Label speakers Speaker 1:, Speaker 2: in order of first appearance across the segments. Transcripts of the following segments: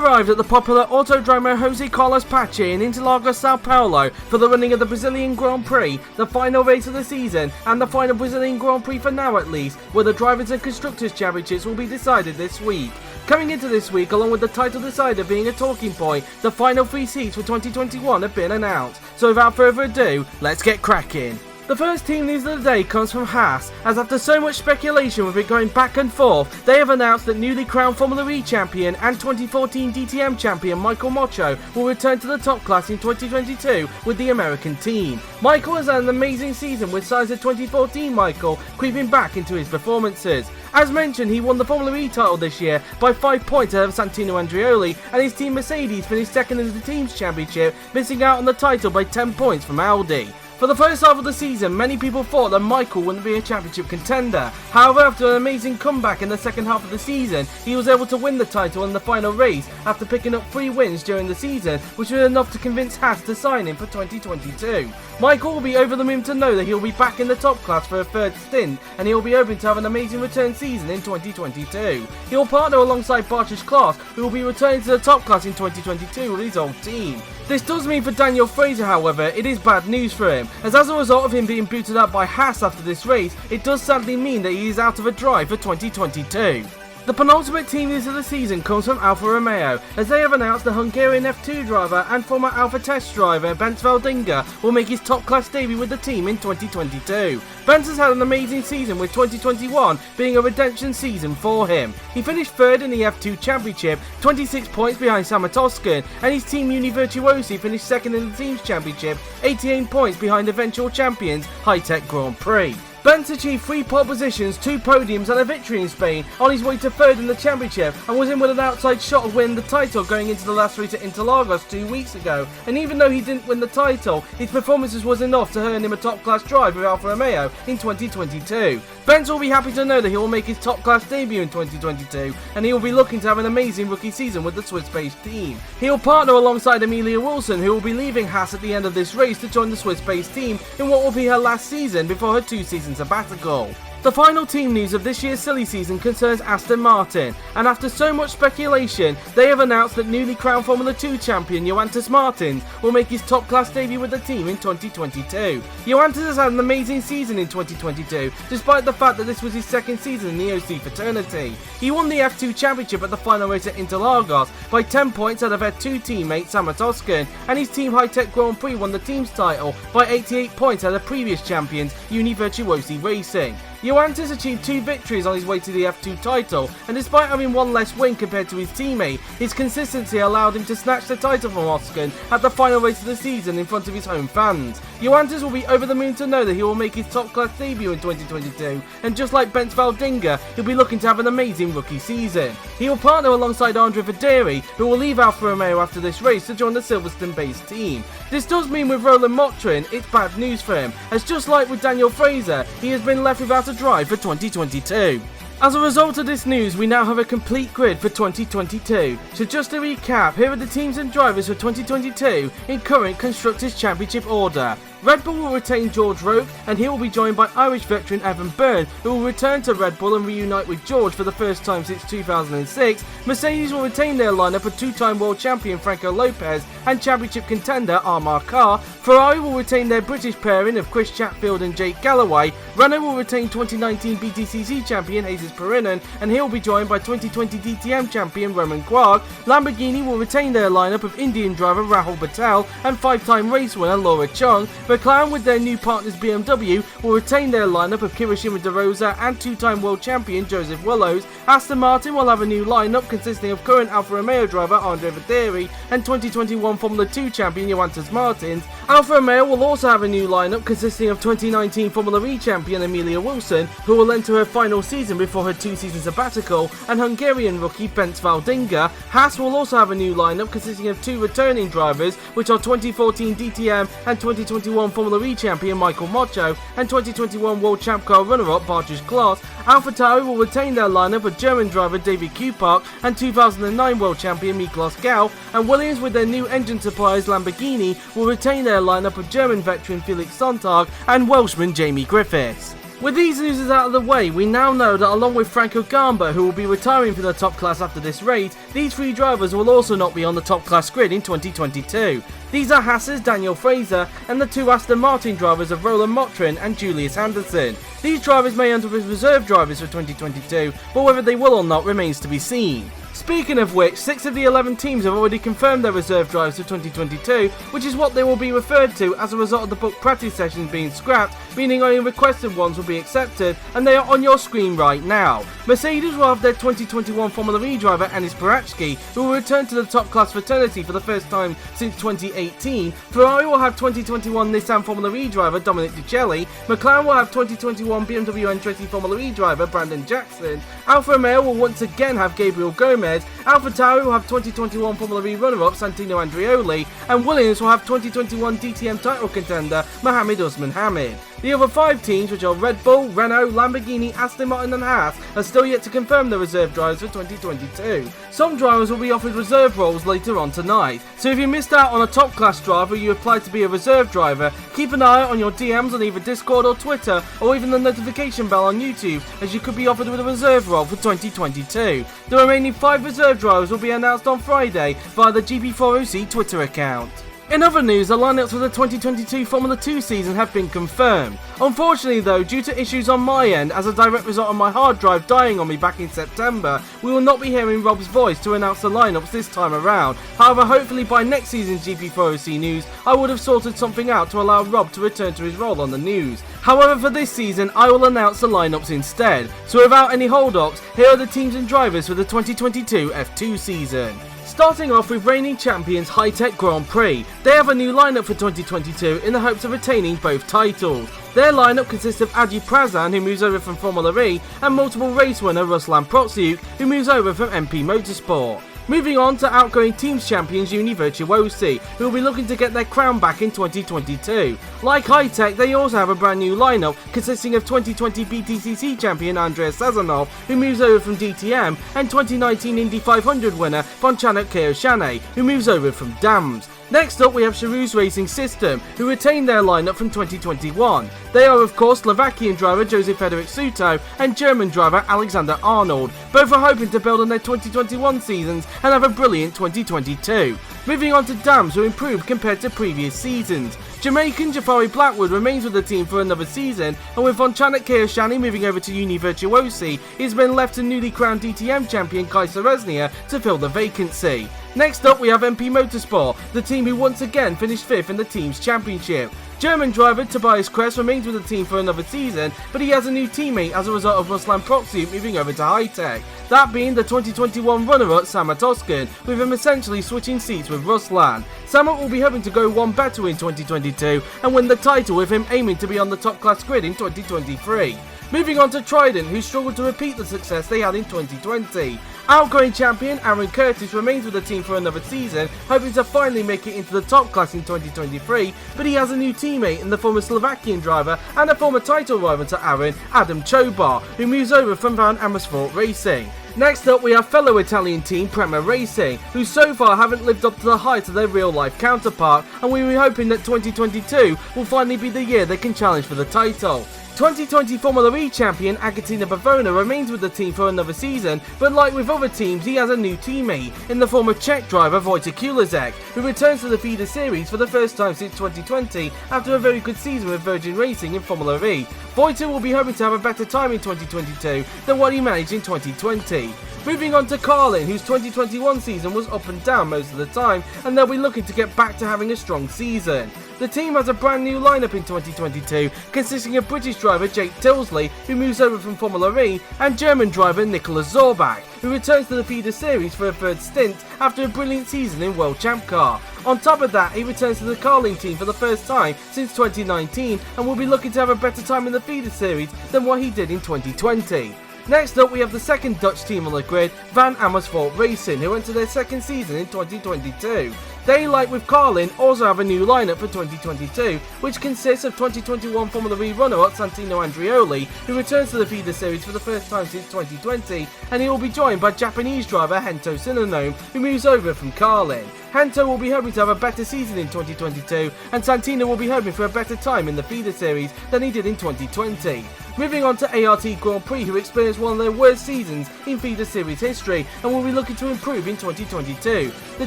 Speaker 1: arrived at the popular Autodromo Jose Carlos Pache in Interlagos, Sao Paulo for the running of the Brazilian Grand Prix, the final race of the season and the final Brazilian Grand Prix for now at least, where the Drivers' and Constructors' Championships will be decided this week. Coming into this week, along with the title decider being a talking point, the final 3 seats for 2021 have been announced. So without further ado, let's get cracking. The first team news of the day comes from Haas, as after so much speculation with it going back and forth, they have announced that newly crowned Formula E champion and 2014 DTM champion Michael Moccio will return to the top class in 2022 with the American team. Michael has had an amazing season, with signs of 2014 Michael creeping back into his performances. As mentioned, he won the Formula E title this year by 5 points ahead of Santino Andreoli, and his team Mercedes finished second in the team's championship, missing out on the title by 10 points from Audi. For the first half of the season, many people thought that Michael wouldn't be a championship contender. However, after an amazing comeback in the second half of the season, he was able to win the title in the final race after picking up 3 wins during the season, which was enough to convince Haas to sign him for 2022. Michael will be over the moon to know that he will be back in the top class for a 3rd stint, and he will be hoping to have an amazing return season in 2022. He will partner alongside Bartosz Klaas, who will be returning to the top class in 2022 with his old team. This does mean for Daniel Fraser, however, it is bad news for him, as a result of him being booted out by Haas after this race, it does sadly mean that he is out of a drive for 2022. The penultimate team news of the season comes from Alfa Romeo, as they have announced the Hungarian F2 driver and former Alfa test driver Bence Valdinga will make his top class debut with the team in 2022. Bence has had an amazing season, with 2021 being a redemption season for him. He finished 3rd in the F2 Championship, 26 points behind Samatoskan, and his team Virtuosi finished 2nd in the team's championship, 88 points behind eventual champions High Tech Grand Prix. Bence achieved 3 pole positions, 2 podiums and a victory in Spain on his way to 3rd in the championship, and was in with an outside shot of winning the title going into the last race at Interlagos 2 weeks ago. And even though he didn't win the title, his performances was enough to earn him a top class drive with Alfa Romeo in 2022. Bence will be happy to know that he will make his top class debut in 2022, and he will be looking to have an amazing rookie season with the Swiss-based team. He will partner alongside Amelia Wilson, who will be leaving Haas at the end of this race to join the Swiss-based team in what will be her last season before her 2-season sabbatical. The final team news of this year's silly season concerns Aston Martin, and after so much speculation, they have announced that newly crowned Formula 2 champion Ioannis Martins will make his top class debut with the team in 2022. Ioannis has had an amazing season in 2022, despite the fact that this was his 2nd season in the OC fraternity. He won the F2 championship at the final race at Interlagos by 10 points out of their 2 teammate Samatoskan, and his team High Tech Grand Prix won the team's title by 88 points out of previous champions Virtuosi Racing. Ioannis achieved 2 victories on his way to the F2 title, and despite having 1 less win compared to his teammate, his consistency allowed him to snatch the title from Oskan at the final race of the season in front of his home fans. Ioannis will be over the moon to know that he will make his top class debut in 2022, and just like Bence Valdinga, he'll be looking to have an amazing rookie season. He will partner alongside Andre Verderi, who will leave Alfa Romeo after this race to join the Silverstone-based team. This does mean with Roland Motrin, it's bad news for him, as just like with Daniel Fraser, he has been left without a drive for 2022. As a result of this news, we now have a complete grid for 2022. So just to recap, here are the teams and drivers for 2022 in current Constructors' Championship order. Red Bull will retain George Roque, and he will be joined by Irish veteran Evan Byrne, who will return to Red Bull and reunite with George for the first time since 2006. Mercedes will retain their lineup of 2-time world champion Franco Lopez and championship contender Amar Khan. Ferrari will retain their British pairing of Chris Chatfield and Jake Galloway. Renault will retain 2019 BTCC champion Jesus Perinen, and he will be joined by 2020 DTM champion Roman Quark. Lamborghini will retain their lineup of Indian driver Rahul Patel and 5-time race winner Laura Chung. McLaren, with their new partners BMW, will retain their lineup of Kirishima De Rosa and 2-time world champion Joseph Willows. Aston Martin will have a new lineup consisting of current Alfa Romeo driver Andre Verderi and 2021 Formula 2 champion Ioannis Martins. Alfa Romeo will also have a new lineup consisting of 2019 Formula E champion Amelia Wilson, who will enter her final season before her 2-season sabbatical, and Hungarian rookie Bence Valdinga. Haas will also have a new lineup consisting of 2 returning drivers, which are 2014 DTM and 2021 Formula E champion Michael Moccio and 2021 World Champ Car runner-up Bartosz Klaas. AlphaTauri will retain their lineup of German driver David Kupark and 2009 World Champion Miklos Gau, and Williams, with their new engine suppliers Lamborghini, will retain their lineup of German veteran Felix Sonntag and Welshman Jamie Griffiths. With these news out of the way, we now know that along with Franco Gamba, who will be retiring from the top class after this race, these 3 drivers will also not be on the top class grid in 2022. These are Haas's Daniel Fraser and the 2 Aston Martin drivers of Roland Motrin and Julius Anderson. These drivers may enter as reserve drivers for 2022, but whether they will or not remains to be seen. Speaking of which, 6 of the 11 teams have already confirmed their reserve drivers for 2022, which is what they will be referred to as a result of the book practice sessions being scrapped, meaning only requested ones will be accepted, and they are on your screen right now. Mercedes will have their 2021 Formula E driver Anis Paratsky, who will return to the top class fraternity for the first time since 2018. Ferrari will have 2021 Nissan Formula E driver Dominic Ducelli. McLaren will have 2021 BMW N20 Formula E driver Brandon Jackson. Alfa Romeo will once again have Gabriel Gomez. AlphaTauri will have 2021 Formula E runner-up Santino Andreoli, and Williams will have 2021 DTM title contender Mohammed Usman Hamid. The other 5 teams, which are Red Bull, Renault, Lamborghini, Aston Martin and Haas, are still yet to confirm their reserve drivers for 2022. Some drivers will be offered reserve roles later on tonight, so if you missed out on a top class driver or you applied to be a reserve driver, keep an eye on your DMs on either Discord or Twitter, or even the notification bell on YouTube, as you could be offered with a reserve role for 2022. The remaining 5 reserve drivers will be announced on Friday via the GP4OC Twitter account. In other news, the lineups for the 2022 Formula 2 season have been confirmed. Unfortunately though, due to issues on my end as a direct result of my hard drive dying on me back in September, we will not be hearing Rob's voice to announce the lineups this time around. However, hopefully by next season's GP4OC News, I would have sorted something out to allow Rob to return to his role on the news. However, for this season, I will announce the lineups instead. So without any hold-ups, here are the teams and drivers for the 2022 F2 season. Starting off with reigning champions High-Tech Grand Prix. They have a new lineup for 2022 in the hopes of retaining both titles. Their lineup consists of Adi Prazan, who moves over from Formula E, and multiple race winner Ruslan Protsiuk, who moves over from MP Motorsport. Moving on to outgoing teams champions Virtuosi, who will be looking to get their crown back in 2022. Like High-Tech, they also have a brand new lineup consisting of 2020 BTCC champion Andreas Sazonov, who moves over from DTM, and 2019 Indy 500 winner Fontana Keoshane, who moves over from Dams. Next up we have Charouz Racing System, who retained their lineup from 2021. They are of course Slovakian driver Josef Frederick Suto and German driver Alexander Arnold. Both are hoping to build on their 2021 seasons and have a brilliant 2022. Moving on to Dams, who improved compared to previous seasons. Jamaican Jafari Blackwood remains with the team for another season, and with Fontana Keoshane moving over to Virtuosi, he has been left to newly crowned DTM champion Kai Sereznia to fill the vacancy. Next up we have MP Motorsport, the team who once again finished 5th in the team's championship. German driver Tobias Kress remains with the team for another season, but he has a new teammate as a result of Ruslan Protsiuk moving over to High-Tech. That being the 2021 runner-up Samet Oskan, with him essentially switching seats with Ruslan. Samet will be hoping to go one better in 2022 and win the title, with him aiming to be on the top class grid in 2023. Moving on to Trident, who struggled to repeat the success they had in 2020. Outgoing champion Aaron Curtis remains with the team for another season, hoping to finally make it into the top class in 2023, but he has a new teammate in the former Slovakian driver and a former title rival to Aaron, Adam Chobar, who moves over from Van Amersfoort Racing. Next up we have fellow Italian team Prema Racing, who so far haven't lived up to the height of their real life counterpart, and we were hoping that 2022 will finally be the year they can challenge for the title. 2020 Formula E champion Agatina Bavona remains with the team for another season, but like with other teams, he has a new teammate in the former Czech driver Wojciech Kulizek, who returns to the feeder series for the first time since 2020 after a very good season with Virgin Racing in Formula E. Wojciech will be hoping to have a better time in 2022 than what he managed in 2020. Moving on to Carlin, whose 2021 season was up and down most of the time, and they'll be looking to get back to having a strong season. The team has a brand new lineup in 2022, consisting of British driver Jake Tilsley, who moves over from Formula E, and German driver Nicolas Zorbach, who returns to the feeder series for a third stint after a brilliant season in World Champ Car. On top of that, he returns to the Carlin team for the first time since 2019 and will be looking to have a better time in the feeder series than what he did in 2020. Next up we have the second Dutch team on the grid, Van Amersfoort Racing, who enter their second season in 2022. They, like with Carlin, also have a new lineup for 2022, which consists of 2021 Formula E runner-up Santino Andreoli, who returns to the feeder series for the first time since 2020, and he will be joined by Japanese driver Hento Sinonome, who moves over from Carlin. Hento will be hoping to have a better season in 2022, and Santino will be hoping for a better time in the feeder series than he did in 2020. Moving on to ART Grand Prix, who experienced one of their worst seasons in feeder series history and will be looking to improve in 2022. The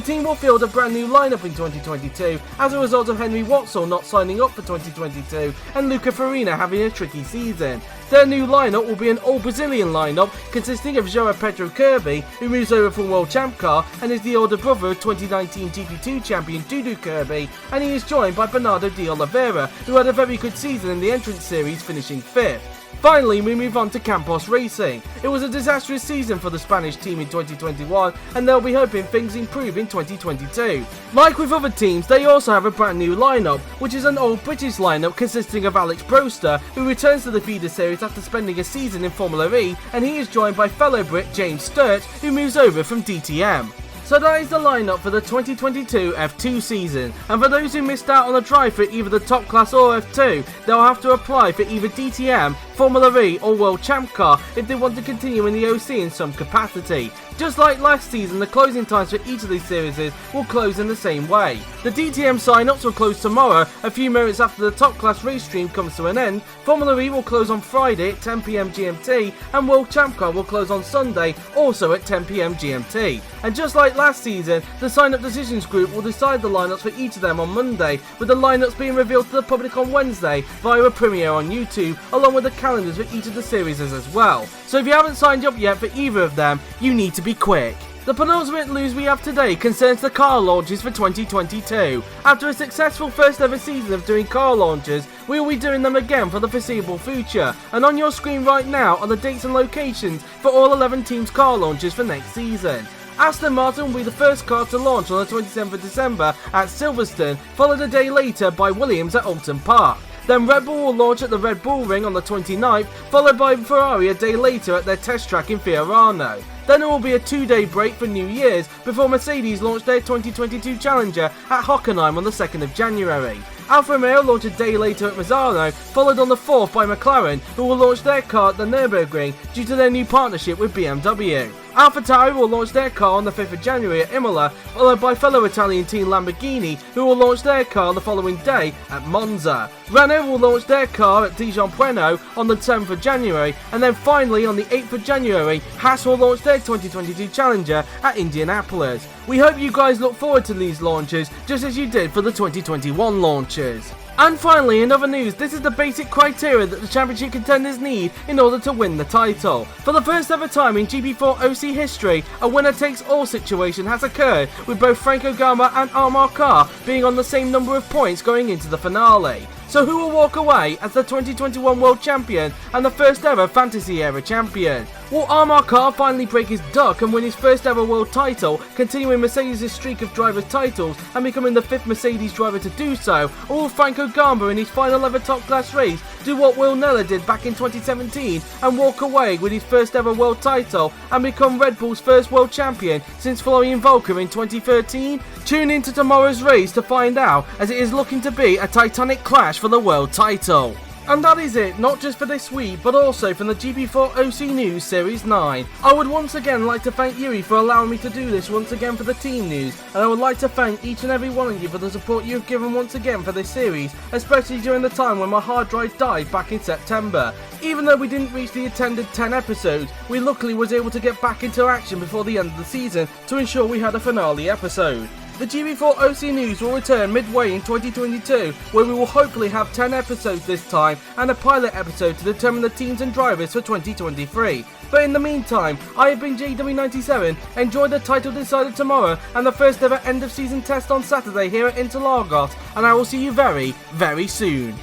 Speaker 1: team will field a brand new lineup in 2022 as a result of Henry Watson not signing up for 2022 and Luca Farina having a tricky season. Their new lineup will be an all-Brazilian lineup consisting of João Pedro Kirby, who moves over from World Champ Car and is the older brother of 2019 GP2 champion Dudu Kirby, and he is joined by Bernardo de Oliveira, who had a very good season in the Entrance Series, finishing 5th. Finally, we move on to Campos Racing. It was a disastrous season for the Spanish team in 2021, and they'll be hoping things improve in 2022. Like with other teams, they also have a brand new lineup, which is an old British lineup consisting of Alex Broster, who returns to the feeder series after spending a season in Formula E, and he is joined by fellow Brit James Sturt, who moves over from DTM. So that is the lineup for the 2022 F2 season, and for those who missed out on a drive for either the top class or F2, they'll have to apply for either DTM, Formula E or World Champ Car if they want to continue in the OC in some capacity. Just like last season, the closing times for each of these series will close in the same way. The DTM sign-ups will close tomorrow, a few minutes after the top class race stream comes to an end. Formula E will close on Friday at 10 PM GMT, and World Champ Car will close on Sunday, also at 10 PM GMT. And just like last season, the sign-up decisions group will decide the lineups for each of them on Monday, with the lineups being revealed to the public on Wednesday via a premiere on YouTube, along with the calendars for each of the series as well. So if you haven't signed up yet for either of them, you need to be quick. The penultimate news we have today concerns the car launches for 2022. After a successful first ever season of doing car launches, we will be doing them again for the foreseeable future, and on your screen right now are the dates and locations for all 11 teams' car launches for next season. Aston Martin will be the first car to launch on the 27th of December at Silverstone, followed a day later by Williams at Alton Park. Then Red Bull will launch at the Red Bull Ring on the 29th, followed by Ferrari a day later at their test track in Fiorano. Then there will be a 2-day break for New Year's before Mercedes launch their 2022 Challenger at Hockenheim on the 2nd of January. Alfa Romeo launch a day later at Misano, followed on the 4th by McLaren, who will launch their car at the Nürburgring due to their new partnership with BMW. AlphaTauri will launch their car on the 5th of January at Imola, followed by fellow Italian team Lamborghini, who will launch their car the following day at Monza. Renault will launch their car at Dijon Bueno on the 10th of January, and then finally on the 8th of January, Haas will launch their 2022 Challenger at Indianapolis. We hope you guys look forward to these launches, just as you did for the 2021 launches. And finally, in other news, this is the basic criteria that the championship contenders need in order to win the title. For the first ever time in GP4OC history, a winner-takes-all situation has occurred, with both Franco Gama and Armar Carr being on the same number of points going into the finale. So who will walk away as the 2021 World Champion and the first ever Fantasy Era Champion? Will Armar Carr finally break his duck and win his first ever world title, continuing Mercedes' streak of drivers' titles and becoming the 5th Mercedes driver to do so? Or will Franco Gama in his final ever top class race do what Will Neller did back in 2017 and walk away with his first ever world title and become Red Bull's first world champion since Florian Volker in 2013? Tune into tomorrow's race to find out, as it is looking to be a titanic clash for the world title. And that is it, not just for this week, but also from the GP4OC News Series 9. I would once again like to thank Yuri for allowing me to do this once again for the team news, and I would like to thank each and every one of you for the support you have given once again for this series, especially during the time when my hard drive died back in September. Even though we didn't reach the intended 10 episodes, we luckily was able to get back into action before the end of the season to ensure we had a finale episode. The GP4OC News will return midway in 2022, where we will hopefully have 10 episodes this time and a pilot episode to determine the teams and drivers for 2023. But in the meantime, I have been JW97, enjoy the title decided tomorrow and the first ever end of season test on Saturday here at Interlagos, and I will see you very, very soon.